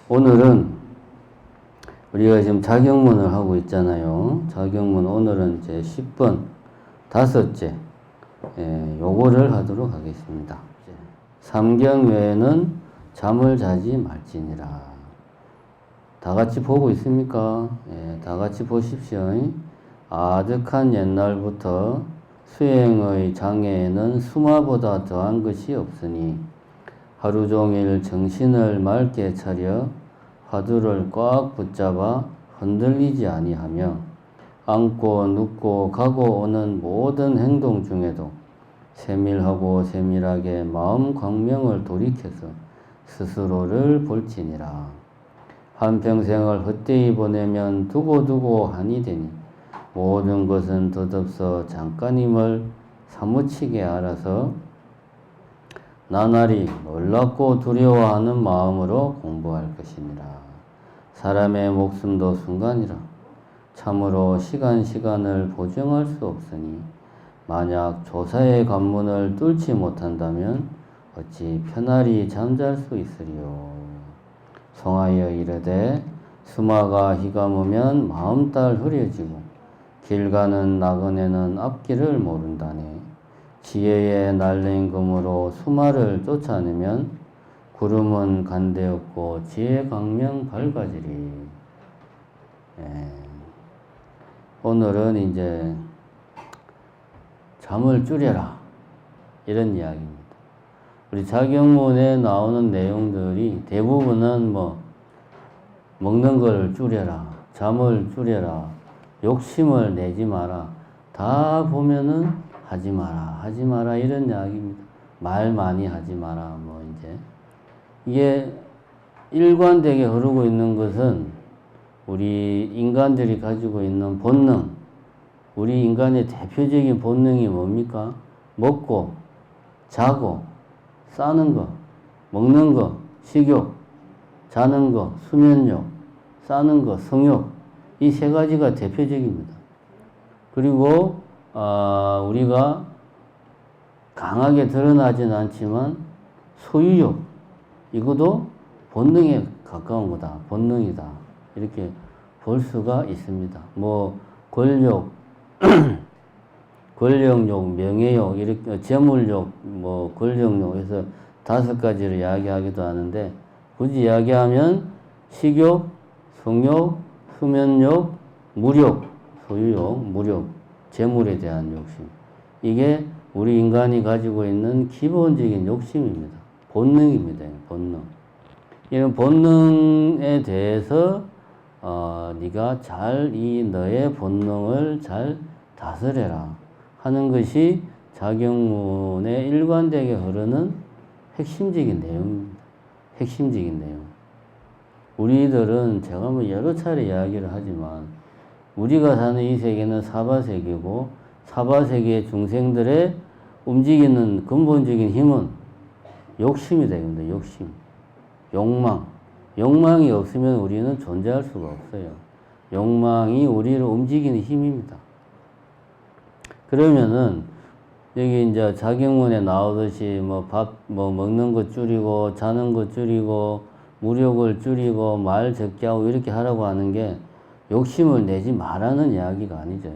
오늘은 우리가 지금 자격문을 하고 있잖아요. 자격문 오늘은 이제 10번 다섯째 요거를 하도록 하겠습니다. 삼경 외에는 잠을 자지 말지니라. 다 같이 보고 있습니까? 다 같이 보십시오. 아득한 옛날부터 수행의 장애에는 수마보다 더한 것이 없으니 하루 종일 정신을 맑게 차려 화두를 꽉 붙잡아 흔들리지 아니하며 앉고 눕고 가고 오는 모든 행동 중에도 세밀하고 세밀하게 마음 광명을 돌이켜서 스스로를 볼지니라. 한평생을 헛되이 보내면 두고두고 한이 되니 모든 것은 덧없어 잠깐임을 사무치게 알아서 나날이 놀랍고 두려워하는 마음으로 공부할 것이니라. 사람의 목숨도 순간이라. 참으로 시간을 보정할 수 없으니 만약 조사의 관문을 뚫지 못한다면 어찌 편안히 잠잘 수 있으리요. 송하여 이르되 수마가 휘감으면 마음딸 흐려지고 길 가는 나그네는 앞길을 모른다네. 지혜의 날랭금으로 수마를 쫓아내면 구름은 간대없고 지혜 광명 밝아지리. 오늘은 이제 잠을 줄여라 이런 이야기입니다. 우리 자격문에 나오는 내용들이 대부분은 먹는 걸 줄여라, 잠을 줄여라, 욕심을 내지 마라, 다 보면은 하지 마라 이런 이야기입니다. 말 많이 하지 마라 이제 이게 일관되게 흐르고 있는 것은 우리 인간들이 가지고 있는 본능, 우리 인간의 대표적인 본능이 뭡니까? 먹고 자고 싸는 거, 먹는 거, 식욕, 자는 거, 수면욕, 싸는 거, 성욕, 이 세 가지가 대표적입니다. 그리고 우리가 강하게 드러나진 않지만 소유욕, 이것도 본능에 가까운 거다, 본능이다, 이렇게 볼 수가 있습니다. 권력, 권력욕, 명예욕, 이렇게 재물욕, 권력욕 해서 5가지를 이야기하기도 하는데, 굳이 이야기하면 식욕, 성욕, 수면욕, 무욕, 소유욕, 무욕, 재물에 대한 욕심. 이게 우리 인간이 가지고 있는 기본적인 욕심입니다. 본능입니다. 본능. 이런 본능에 대해서 네가 잘 너의 본능을 잘 다스려라 하는 것이 자격문에 일관되게 흐르는 핵심적인 내용입니다. 핵심적인 내용. 우리들은 제가 여러 차례 이야기를 하지만 우리가 사는 이 세계는 사바세계고 사바세계의 중생들의 움직이는 근본적인 힘은 욕심이 되겠습니다. 욕심, 욕망. 욕망이 없으면 우리는 존재할 수가 없어요. 욕망이 우리를 움직이는 힘입니다. 그러면은 여기 이제 자격문에 나오듯이 먹는 거 줄이고 자는 거 줄이고 무력을 줄이고 말 적게 하고 이렇게 하라고 하는 게 욕심을 내지 말라는 이야기가 아니죠.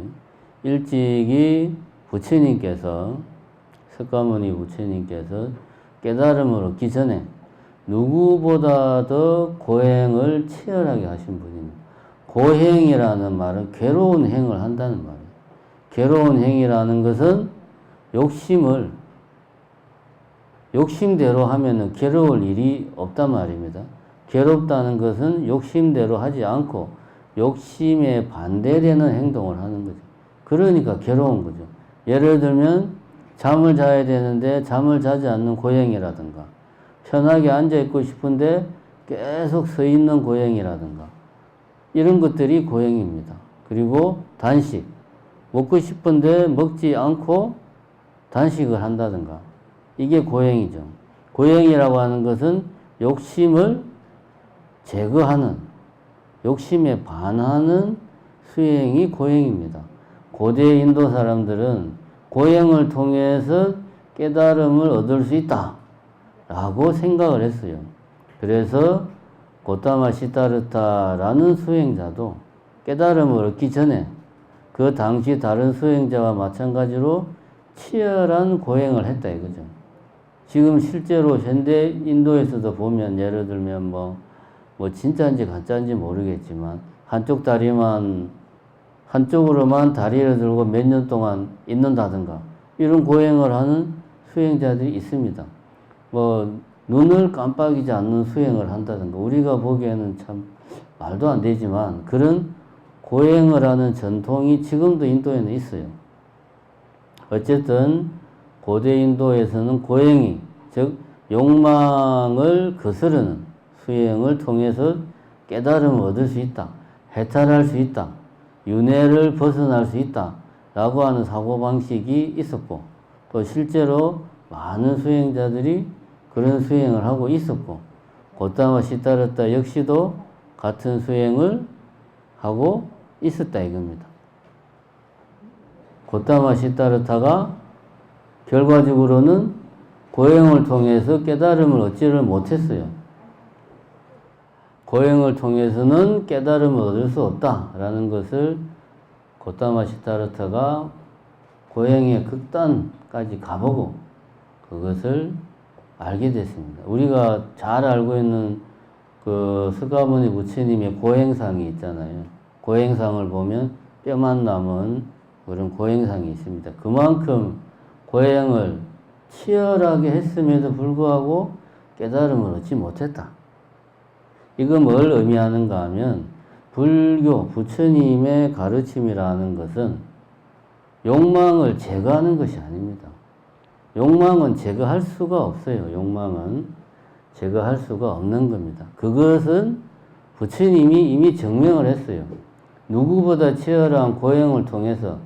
일찍이 부처님께서, 석가모니 부처님께서 깨달음을 얻기 전에 누구보다 더 고행을 치열하게 하신 분입니다. 고행이라는 말은 괴로운 행을 한다는 말이에요. 괴로운 행이라는 것은 욕심대로 하면은 괴로울 일이 없단 말입니다. 괴롭다는 것은 욕심대로 하지 않고 욕심에 반대되는 행동을 하는 거죠. 그러니까 괴로운 거죠. 예를 들면 잠을 자야 되는데 잠을 자지 않는 고행이라든가, 편하게 앉아있고 싶은데 계속 서 있는 고행이라든가, 이런 것들이 고행입니다. 그리고 단식, 먹고 싶은데 먹지 않고 단식을 한다든가, 이게 고행이죠. 고행이라고 하는 것은 욕심을 제거하는, 욕심에 반하는 수행이 고행입니다. 고대 인도 사람들은 고행을 통해서 깨달음을 얻을 수 있다 라고 생각을 했어요. 그래서 고타마 시타르타라는 수행자도 깨달음을 얻기 전에 그 당시 다른 수행자와 마찬가지로 치열한 고행을 했다 이거죠. 지금 실제로 현대 인도에서도 보면 예를 들면 뭐 진짜인지 가짜인지 모르겠지만 한쪽으로만 다리를 들고 몇 년 동안 있는다든가 이런 고행을 하는 수행자들이 있습니다. 눈을 깜빡이지 않는 수행을 한다든가 우리가 보기에는 참 말도 안 되지만 그런 고행을 하는 전통이 지금도 인도에는 있어요. 어쨌든 고대 인도에서는 고행이 즉 욕망을 거스르는 수행을 통해서 깨달음을 얻을 수 있다. 해탈할 수 있다. 윤회를 벗어날 수 있다. 라고 하는 사고방식이 있었고 또 실제로 많은 수행자들이 그런 수행을 하고 있었고 고타마 시타르타 역시도 같은 수행을 하고 있었다 이겁니다. 고타마 시타르타가 결과적으로는 고행을 통해서 깨달음을 얻지를 못했어요. 고행을 통해서는 깨달음을 얻을 수 없다라는 것을 고타마 시타르타가 고행의 극단까지 가보고 그것을 알게 됐습니다. 우리가 잘 알고 있는 그 스가모니 부처님의 고행상이 있잖아요. 고행상을 보면 뼈만 남은 그런 고행상이 있습니다. 그만큼 고행을 치열하게 했음에도 불구하고 깨달음을 얻지 못했다. 이거 뭘 의미하는가 하면 불교 부처님의 가르침이라는 것은 욕망을 제거하는 것이 아닙니다. 욕망은 제거할 수가 없어요. 욕망은 제거할 수가 없는 겁니다. 그것은 부처님이 이미 증명을 했어요. 누구보다 치열한 고행을 통해서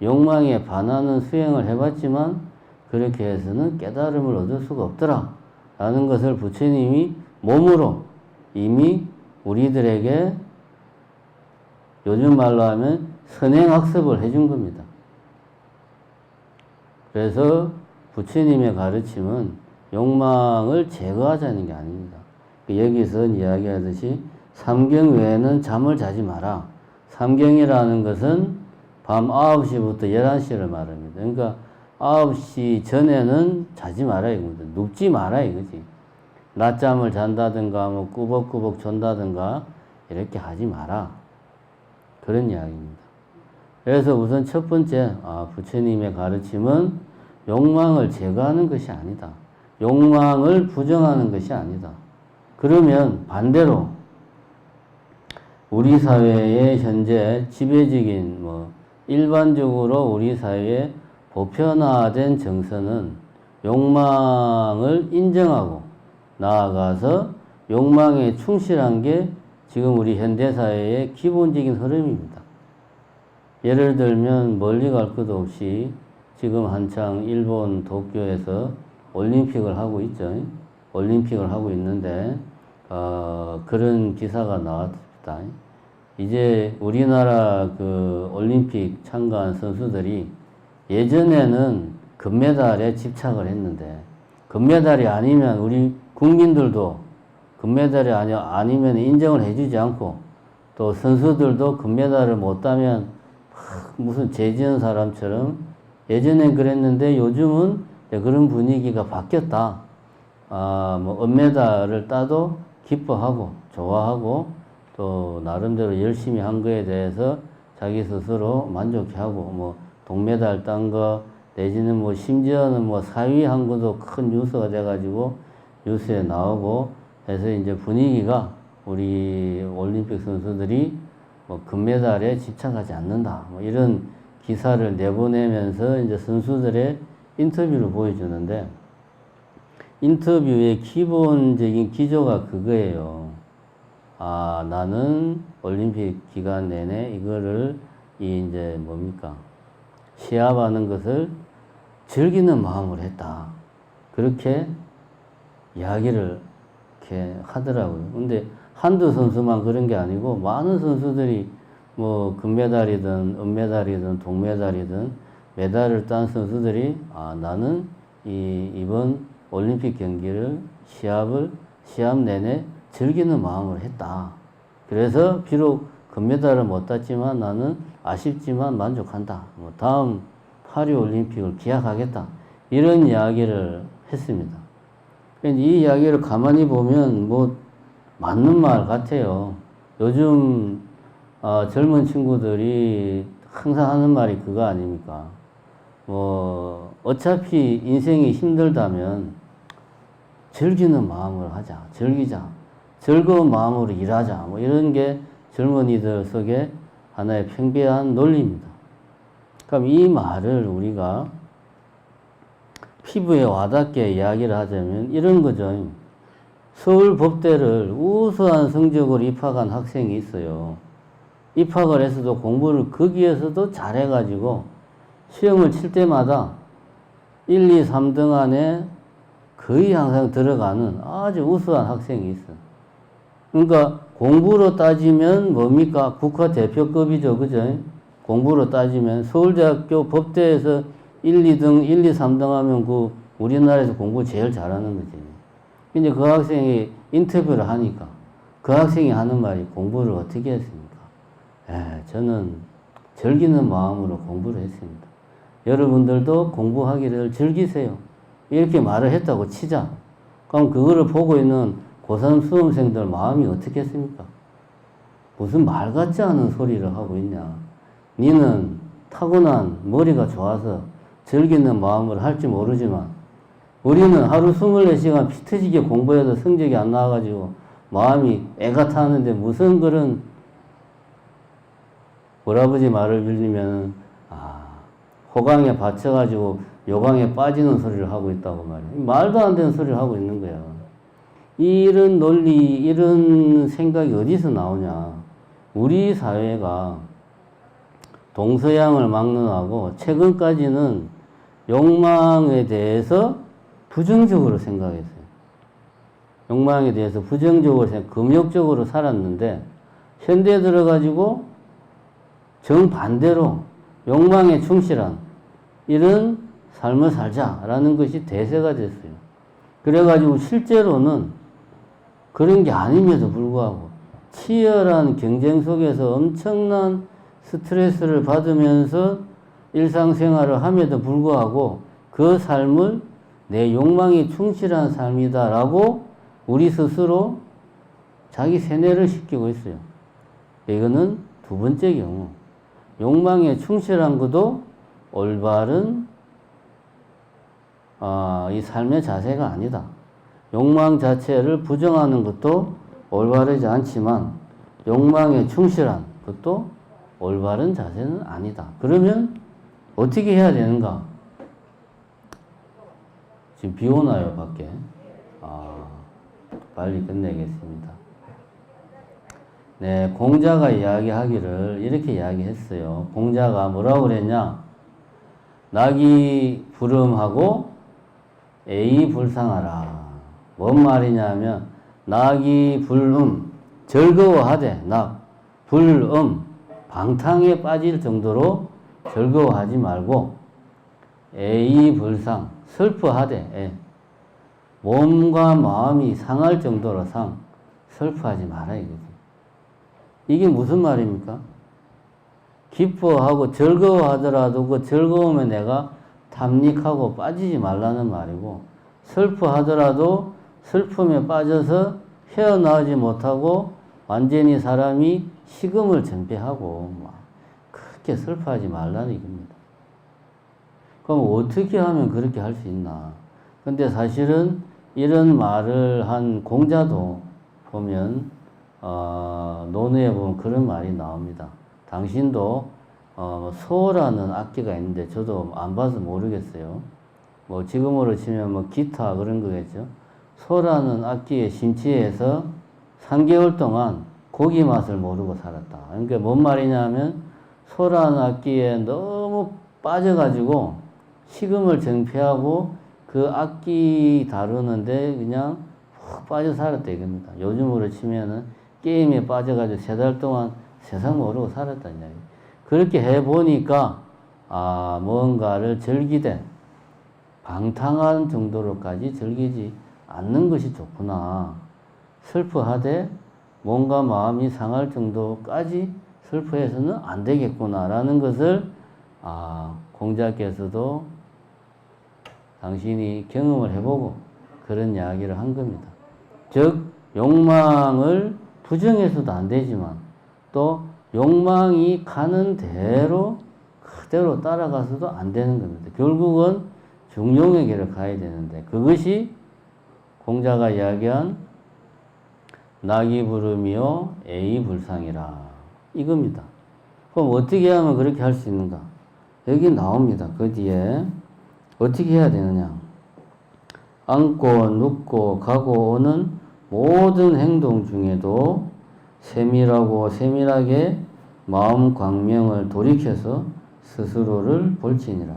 욕망에 반하는 수행을 해봤지만 그렇게 해서는 깨달음을 얻을 수가 없더라 라는 것을 부처님이 몸으로 이미 우리들에게 요즘 말로 하면 선행학습을 해준 겁니다. 그래서 부처님의 가르침은 욕망을 제거하자는 게 아닙니다. 여기서 이야기하듯이 삼경 외에는 잠을 자지 마라. 삼경이라는 것은 밤 9시부터 11시를 말합니다. 그러니까 9시 전에는 자지 마라 이겁니다. 눕지 마라 이거지. 낮잠을 잔다든가 꾸벅꾸벅 존다든가 이렇게 하지 마라. 그런 이야기입니다. 그래서 우선 첫 번째 부처님의 가르침은 욕망을 제거하는 것이 아니다. 욕망을 부정하는 것이 아니다. 그러면 반대로 우리 사회의 현재 지배적인 일반적으로 우리 사회에 보편화된 정서는 욕망을 인정하고 나아가서 욕망에 충실한 게 지금 우리 현대사회의 기본적인 흐름입니다. 예를 들면 멀리 갈 것도 없이 지금 한창 일본 도쿄에서 올림픽을 하고 있죠. 올림픽을 하고 있는데 그런 기사가 나왔습니다. 이제 우리나라 그 올림픽 참가한 선수들이 예전에는 금메달에 집착을 했는데 금메달이 아니면 우리 국민들도 금메달이 아니면 인정을 해주지 않고 또 선수들도 금메달을 못 따면 무슨 죄 지은 사람처럼 예전엔 그랬는데 요즘은 그런 분위기가 바뀌었다. 은메달을 따도 기뻐하고 좋아하고 또 나름대로 열심히 한 거에 대해서 자기 스스로 만족해하고 동메달 딴 거 내지는 심지어는 사위 한 것도 큰 뉴스가 돼가지고 뉴스에 나오고 해서 이제 분위기가 우리 올림픽 선수들이 금메달에 집착하지 않는다. 이런 기사를 내보내면서 이제 선수들의 인터뷰를 보여주는데 인터뷰의 기본적인 기조가 그거예요. 나는 올림픽 기간 내내 이거를 이제 시합하는 것을 즐기는 마음으로 했다. 그렇게 이야기를 이렇게 하더라고요. 근데 한두 선수만 그런 게 아니고 많은 선수들이 금메달이든 은메달이든 동메달이든 메달을 딴 선수들이 나는 이번 올림픽 경기를 시합 내내 즐기는 마음으로 했다. 그래서 비록 금메달을 못 땄지만 나는 아쉽지만 만족한다. 뭐 다음 파리올림픽을 기약하겠다. 이런 이야기를 했습니다. 이 이야기를 가만히 보면 뭐 맞는 말 같아요. 요즘 젊은 친구들이 항상 하는 말이 그거 아닙니까? 뭐 어차피 인생이 힘들다면 즐기는 마음으로 하자. 즐기자. 즐거운 마음으로 일하자. 뭐 이런 게 젊은이들 속에 하나의 팽배한 논리입니다. 그럼 이 말을 우리가 피부에 와닿게 이야기를 하자면 이런 거죠. 서울법대를 우수한 성적으로 입학한 학생이 있어요. 입학을 했어도 공부를 거기에서도 잘해가지고 시험을 칠 때마다 1, 2, 3등 안에 거의 항상 들어가는 아주 우수한 학생이 있어요. 그러니까 공부로 따지면 뭡니까? 국가대표급이죠. 그죠? 공부로 따지면 서울대학교 법대에서 1, 2등, 1, 2, 3등 하면 그 우리나라에서 공부 제일 잘하는 거지. 근데 그 학생이 인터뷰를 하니까 그 학생이 하는 말이 공부를 어떻게 했습니까? 저는 즐기는 마음으로 공부를 했습니다. 여러분들도 공부하기를 즐기세요. 이렇게 말을 했다고 치자. 그럼 그거를 보고 있는 고3 수험생들 마음이 어떻겠습니까? 무슨 말 같지 않은 소리를 하고 있냐. 니는 타고난 머리가 좋아서 즐기는 마음으로 할지 모르지만 우리는 하루 24시간 피 터지게 공부해도 성적이 안 나와가지고 마음이 애가 타는데 무슨 그런 할아버지 말을 빌리면 호강에 받쳐가지고 요강에 빠지는 소리를 하고 있다고 말이야. 말도 안 되는 소리를 하고 있는 거야. 이런 논리, 이런 생각이 어디서 나오냐. 우리 사회가 동서양을 막론하고 최근까지는 욕망에 대해서 부정적으로 생각했어요. 욕망에 대해서 부정적으로 금욕적으로 살았는데 현대에 들어가지고 정반대로 욕망에 충실한 이런 삶을 살자라는 것이 대세가 됐어요. 그래가지고 실제로는 그런 게 아님에도 불구하고 치열한 경쟁 속에서 엄청난 스트레스를 받으면서 일상생활을 함에도 불구하고 그 삶을 내 욕망이 충실한 삶이다라고 우리 스스로 자기 세뇌를 시키고 있어요. 이거는 두 번째 경우. 욕망에 충실한 것도 올바른 이 삶의 자세가 아니다. 욕망 자체를 부정하는 것도 올바르지 않지만 욕망에 충실한 것도 올바른 자세는 아니다. 그러면 어떻게 해야 되는가? 지금 비 오나요, 밖에? 빨리 끝내겠습니다. 네, 공자가 이야기하기를 이렇게 이야기했어요. 공자가 뭐라고 그랬냐? 낙이 불음하고 애이 불상하라. 뭔 말이냐면 낙이 불음, 즐거워하되 낙, 불음, 방탕에 빠질 정도로 즐거워하지 말고 애이 불상, 슬퍼하되 몸과 마음이 상할 정도로 슬퍼하지 마라 이거지. 이게 무슨 말입니까? 기뻐하고 즐거워하더라도 그 즐거움에 내가 탐닉하고 빠지지 말라는 말이고, 슬퍼하더라도 슬픔에 빠져서 헤어나오지 못하고 완전히 사람이 식음을 전폐하고 그렇게 슬퍼하지 말라는 얘기입니다. 그럼 어떻게 하면 그렇게 할 수 있나? 근데 사실은 이런 말을 한 공자도 보면 논어에 보면 그런 말이 나옵니다. 당신도 소라는 악기가 있는데 저도 안 봐서 모르겠어요. 뭐 지금으로 치면 뭐 기타 그런 거겠죠. 소라는 악기에 심취해서 3개월 동안 고기 맛을 모르고 살았다. 그러니까 뭔 말이냐면 소라는 악기에 너무 빠져가지고 식음을 정폐하고 그 악기 다루는데 그냥 푹 빠져 살았다 이겁니다. 요즘으로 치면은 게임에 빠져가지고 3달 동안 세상 모르고 살았다는 이야기. 그렇게 해보니까 뭔가를 즐기되 방탕한 정도로까지 즐기지 않는 것이 좋구나. 슬퍼하되 뭔가 마음이 상할 정도까지 슬퍼해서는 안 되겠구나라는 것을 공자께서도 당신이 경험을 해보고 그런 이야기를 한 겁니다. 즉 욕망을 부정해서도 안 되지만 또 욕망이 가는 대로 그대로 따라가서도 안 되는 겁니다. 결국은 중용의 길을 가야 되는데 그것이 공자가 이야기한 낙이 부름이요 애이 불상이라 이겁니다. 그럼 어떻게 하면 그렇게 할 수 있는가? 여기 나옵니다. 그 뒤에 어떻게 해야 되느냐? 앉고 눕고 가고 오는 모든 행동 중에도 세밀하게 마음 광명을 돌이켜서 스스로를 볼지니라.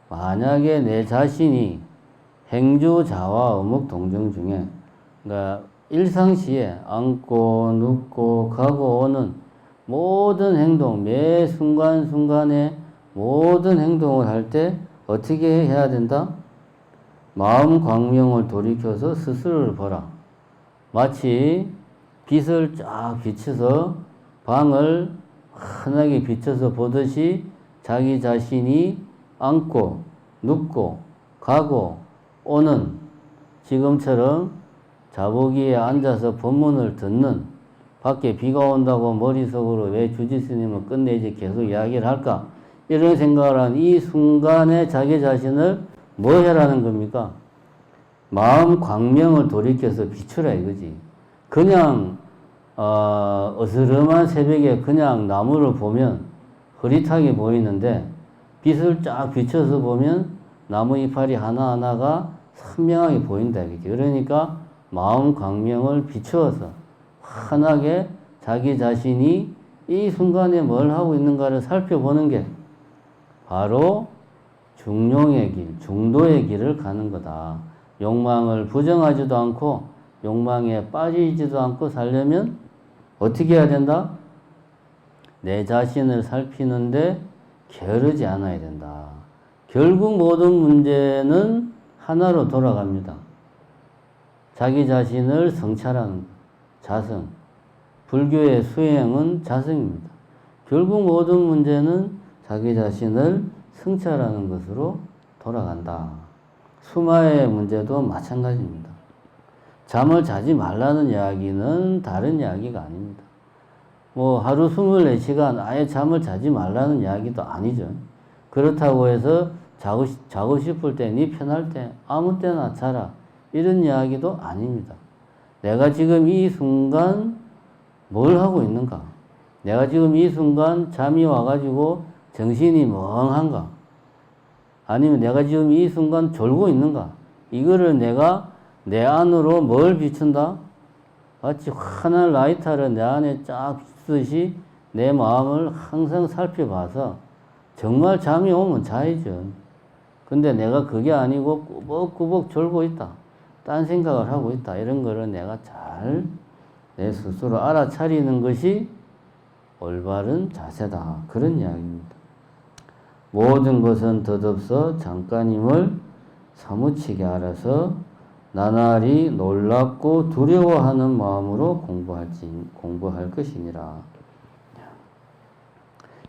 만약에 내 자신이 행주, 자와 어묵 동정 중에 그러니까 일상시에 앉고 눕고 가고 오는 모든 행동, 매 순간순간에 모든 행동을 할 때 어떻게 해야 된다? 마음 광명을 돌이켜서 스스로를 보라. 마치 빛을 쫙 비춰서 방을 환하게 비춰서 보듯이 자기 자신이 앉고 눕고 가고 오는 지금처럼 자보기에 앉아서 법문을 듣는 밖에 비가 온다고 머릿속으로 왜 주지스님은 끝내지 계속 이야기를 할까? 이런 생각을 한 이 순간에 자기 자신을 뭐 해라는 겁니까? 마음 광명을 돌이켜서 비추라 이거지. 그냥 어스름한 새벽에 그냥 나무를 보면 흐릿하게 보이는데 빛을 쫙 비춰서 보면 나무 이파리 하나하나가 선명하게 보인다 이거지. 그러니까 마음 광명을 비추어서 환하게 자기 자신이 이 순간에 뭘 하고 있는가를 살펴보는 게 바로 중용의 길, 중도의 길을 가는 거다. 욕망을 부정하지도 않고 욕망에 빠지지도 않고 살려면 어떻게 해야 된다? 내 자신을 살피는데 게으르지 않아야 된다. 결국 모든 문제는 하나로 돌아갑니다. 자기 자신을 성찰하는 자성. 불교의 수행은 자성입니다. 결국 모든 문제는 자기 자신을 성찰하는 것으로 돌아간다. 수마의 문제도 마찬가지입니다. 잠을 자지 말라는 이야기는 다른 이야기가 아닙니다. 뭐 하루 24시간 아예 잠을 자지 말라는 이야기도 아니죠. 그렇다고 해서 자고 싶을 때, 네 편할 때 아무 때나 자라 이런 이야기도 아닙니다. 내가 지금 이 순간 뭘 하고 있는가? 내가 지금 이 순간 잠이 와가지고 정신이 멍한가? 아니면 내가 지금 이 순간 졸고 있는가? 이거를 내가 내 안으로 뭘 비춘다? 마치 환한 라이터를 내 안에 쫙 비추듯이 내 마음을 항상 살펴봐서 정말 잠이 오면 자야죠. 근데 내가 그게 아니고 꾸벅꾸벅 졸고 있다. 딴 생각을 하고 있다. 이런 거를 내가 잘 내 스스로 알아차리는 것이 올바른 자세다. 그런 이야기입니다. 모든 것은 덧없어 잠깐임을 사무치게 알아서 나날이 놀랍고 두려워하는 마음으로 공부할 것이니라.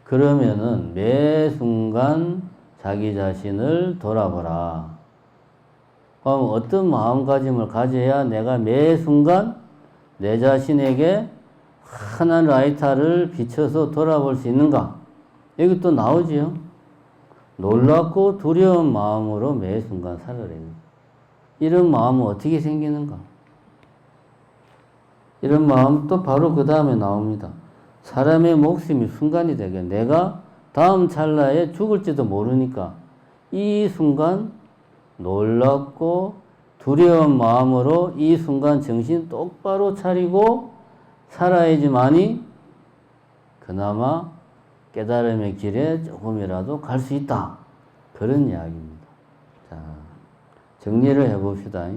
그러면은 매 순간 자기 자신을 돌아보라. 그럼 어떤 마음가짐을 가져야 내가 매 순간 내 자신에게 환한 라이터를 비춰서 돌아볼 수 있는가? 여기 또 나오지요. 놀랍고 두려운 마음으로 매 순간 살아라. 이런 마음은 어떻게 생기는가? 이런 마음 또 바로 그 다음에 나옵니다. 사람의 목숨이 순간이 되게 내가 다음 찰나에 죽을지도 모르니까 이 순간 놀랍고 두려운 마음으로 이 순간 정신 똑바로 차리고 살아야지만이 그나마 깨달음의 길에 조금이라도 갈 수 있다. 그런 이야기입니다. 자, 정리를 해봅시다.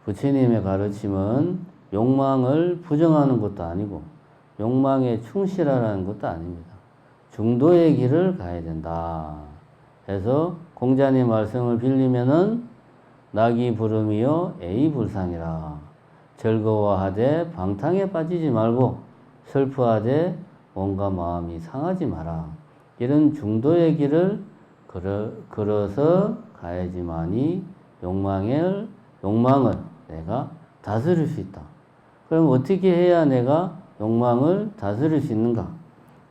부처님의 가르침은 욕망을 부정하는 것도 아니고 욕망에 충실하라는 것도 아닙니다. 중도의 길을 가야 된다. 해서 공자님 말씀을 빌리면은 낙이 부름이요 애이 불상이라. 즐거워하되 방탕에 빠지지 말고 슬퍼하되 몸과 마음이 상하지 마라. 이런 중도의 길을 걸어서 가야지만이 욕망을 내가 다스릴 수 있다. 그럼 어떻게 해야 내가 욕망을 다스릴 수 있는가?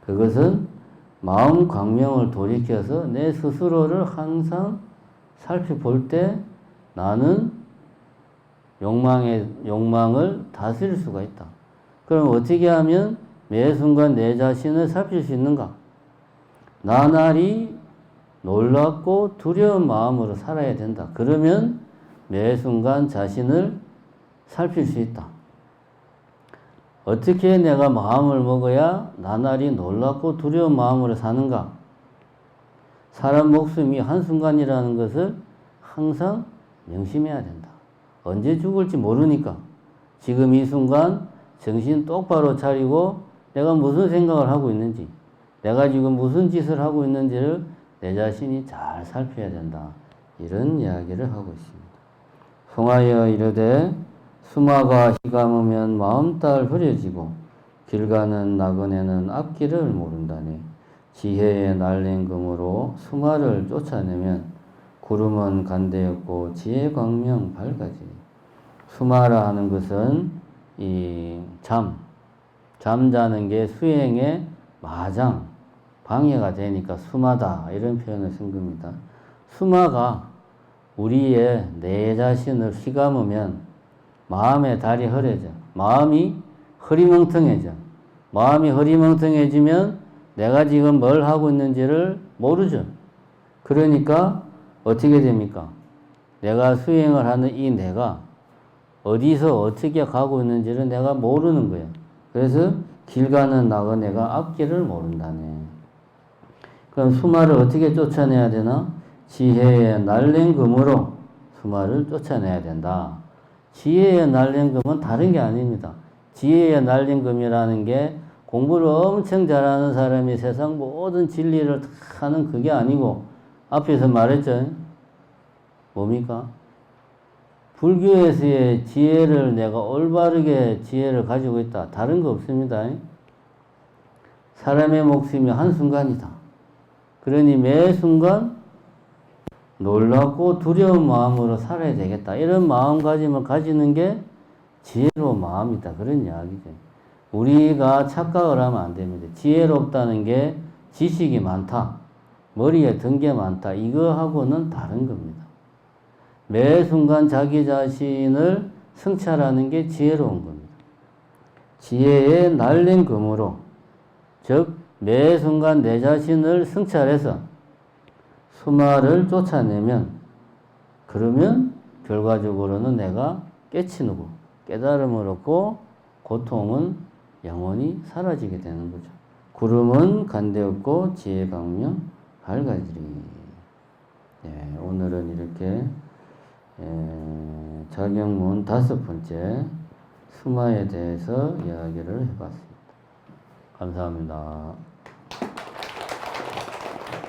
그것은 마음 광명을 돌이켜서 내 스스로를 항상 살펴볼 때 나는 욕망을 다스릴 수가 있다. 그럼 어떻게 하면 매 순간 내 자신을 살필 수 있는가? 나날이 놀랍고 두려운 마음으로 살아야 된다. 그러면 매 순간 자신을 살필 수 있다. 어떻게 내가 마음을 먹어야 나날이 놀랍고 두려운 마음으로 사는가? 사람 목숨이 한순간이라는 것을 항상 명심해야 된다. 언제 죽을지 모르니까 지금 이 순간 정신 똑바로 차리고 내가 무슨 생각을 하고 있는지, 내가 지금 무슨 짓을 하고 있는지를 내 자신이 잘 살펴야 된다. 이런 이야기를 하고 있습니다. 송하여 이르되 수마가 희감으면 마음딸 흐려지고 길 가는 나그네는 앞길을 모른다네. 지혜의 날랭금으로 수마를 쫓아내면 구름은 간대였고 지혜 광명 밝아지. 수마라 하는 것은 이 잠자는 게 수행의 마장, 방해가 되니까 수마다 이런 표현을 쓴 겁니다. 수마가 우리의 내 자신을 휘감으면 마음의 달이 흐려져. 마음이 흐리멍텅해져. 마음이 흐리멍텅해지면 내가 지금 뭘 하고 있는지를 모르죠. 그러니까 어떻게 됩니까? 내가 수행을 하는 이 내가 어디서 어떻게 가고 있는지를 내가 모르는 거예요. 그래서 길 가는 나그네가 앞길을 모른다네. 그럼 수마를 어떻게 쫓아내야 되나? 지혜의 날랭금으로 수마를 쫓아내야 된다. 지혜의 날랭금은 다른 게 아닙니다. 지혜의 날랭금이라는 게 공부를 엄청 잘하는 사람이 세상 모든 진리를 다 하는 그게 아니고, 앞에서 말했죠. 뭡니까? 불교에서의 지혜를 내가 올바르게 지혜를 가지고 있다. 다른 거 없습니다. 사람의 목숨이 한순간이다. 그러니 매 순간 놀랍고 두려운 마음으로 살아야 되겠다. 이런 마음가짐을 가지는 게 지혜로운 마음이다. 그런 이야기죠. 우리가 착각을 하면 안 됩니다. 지혜롭다는 게 지식이 많다. 머리에 든 게 많다. 이거하고는 다른 겁니다. 매 순간 자기 자신을 성찰하는 게 지혜로운 겁니다. 지혜의 날랭금으로, 즉 매 순간 내 자신을 성찰해서 수마를 쫓아내면, 그러면 결과적으로는 내가 깨치고 깨달음을 얻고 고통은 영원히 사라지게 되는 거죠. 구름은 간대없고 지혜 강명 밝아지리. 네, 오늘은 이렇게 자경문 5번째 수마에 대해서 이야기를 해봤습니다. 감사합니다.